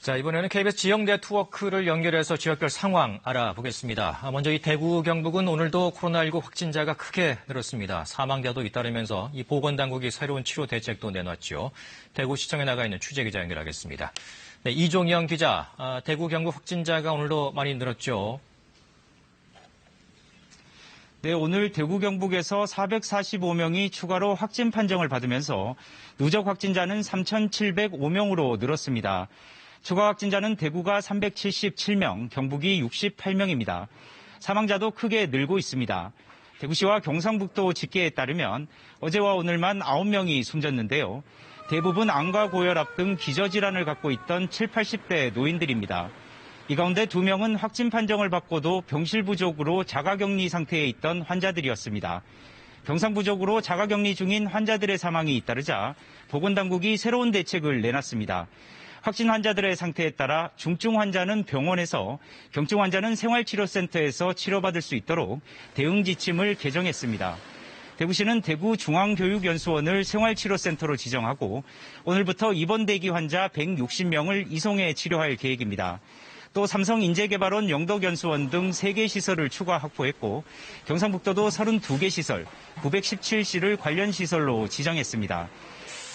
자, 이번에는 KBS 지역 네트워크를 연결해서 지역별 상황 알아보겠습니다. 먼저 이 대구, 경북은 오늘도 코로나19 확진자가 크게 늘었습니다. 사망자도 잇따르면서 이 보건당국이 새로운 치료 대책도 내놨죠. 대구시청에 나가 있는 취재기자 연결하겠습니다. 네, 이종영 기자, 대구, 경북 확진자가 오늘도 많이 늘었죠. 네, 오늘 대구 경북에서 445명이 추가로 확진 판정을 받으면서 누적 확진자는 3,705명으로 늘었습니다. 추가 확진자는 대구가 377명, 경북이 68명입니다. 사망자도 크게 늘고 있습니다. 대구시와 경상북도 집계에 따르면 어제와 오늘만 9명이 숨졌는데요. 대부분 암과 고혈압 등 기저질환을 갖고 있던 7, 80대 노인들입니다. 이 가운데 2명은 확진 판정을 받고도 병실 부족으로 자가격리 상태에 있던 환자들이었습니다. 병상 부족으로 자가격리 중인 환자들의 사망이 잇따르자 보건당국이 새로운 대책을 내놨습니다. 확진 환자들의 상태에 따라 중증 환자는 병원에서, 경증 환자는 생활치료센터에서 치료받을 수 있도록 대응 지침을 개정했습니다. 대구시는 대구중앙교육연수원을 생활치료센터로 지정하고 오늘부터 입원 대기 환자 160명을 이송해 치료할 계획입니다. 또 삼성인재개발원 영덕연수원 등 3개 시설을 추가 확보했고 경상북도도 32개 시설, 917실을 관련 시설로 지정했습니다.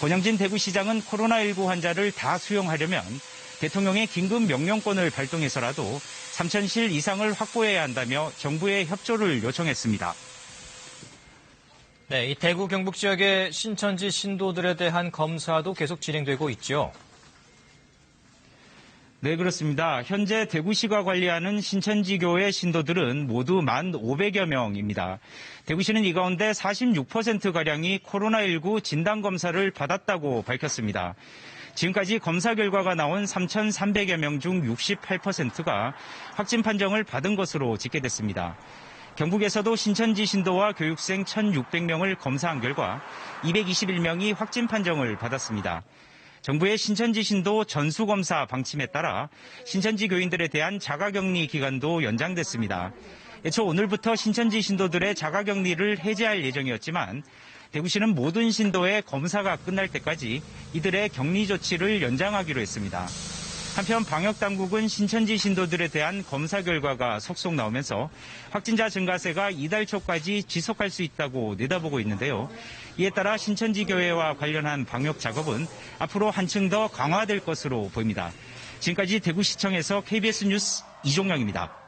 권영진 대구시장은 코로나19 환자를 다 수용하려면 대통령의 긴급 명령권을 발동해서라도 3,000실 이상을 확보해야 한다며 정부에 협조를 요청했습니다. 네, 이 대구, 경북 지역의 신천지 신도들에 대한 검사도 계속 진행되고 있죠. 네, 그렇습니다. 현재 대구시가 관리하는 신천지교회 신도들은 모두 1,500여 명입니다. 대구시는 이 가운데 46%가량이 코로나19 진단검사를 받았다고 밝혔습니다. 지금까지 검사 결과가 나온 3,300여 명 중 68%가 확진 판정을 받은 것으로 집계됐습니다. 경북에서도 신천지 신도와 교육생 1,600명을 검사한 결과 221명이 확진 판정을 받았습니다. 정부의 신천지 신도 전수검사 방침에 따라 신천지 교인들에 대한 자가격리 기간도 연장됐습니다. 애초 오늘부터 신천지 신도들의 자가격리를 해제할 예정이었지만 대구시는 모든 신도의 검사가 끝날 때까지 이들의 격리 조치를 연장하기로 했습니다. 한편 방역당국은 신천지 신도들에 대한 검사 결과가 속속 나오면서 확진자 증가세가 이달 초까지 지속할 수 있다고 내다보고 있는데요. 이에 따라 신천지 교회와 관련한 방역 작업은 앞으로 한층 더 강화될 것으로 보입니다. 지금까지 대구시청에서 KBS 뉴스 이종영입니다.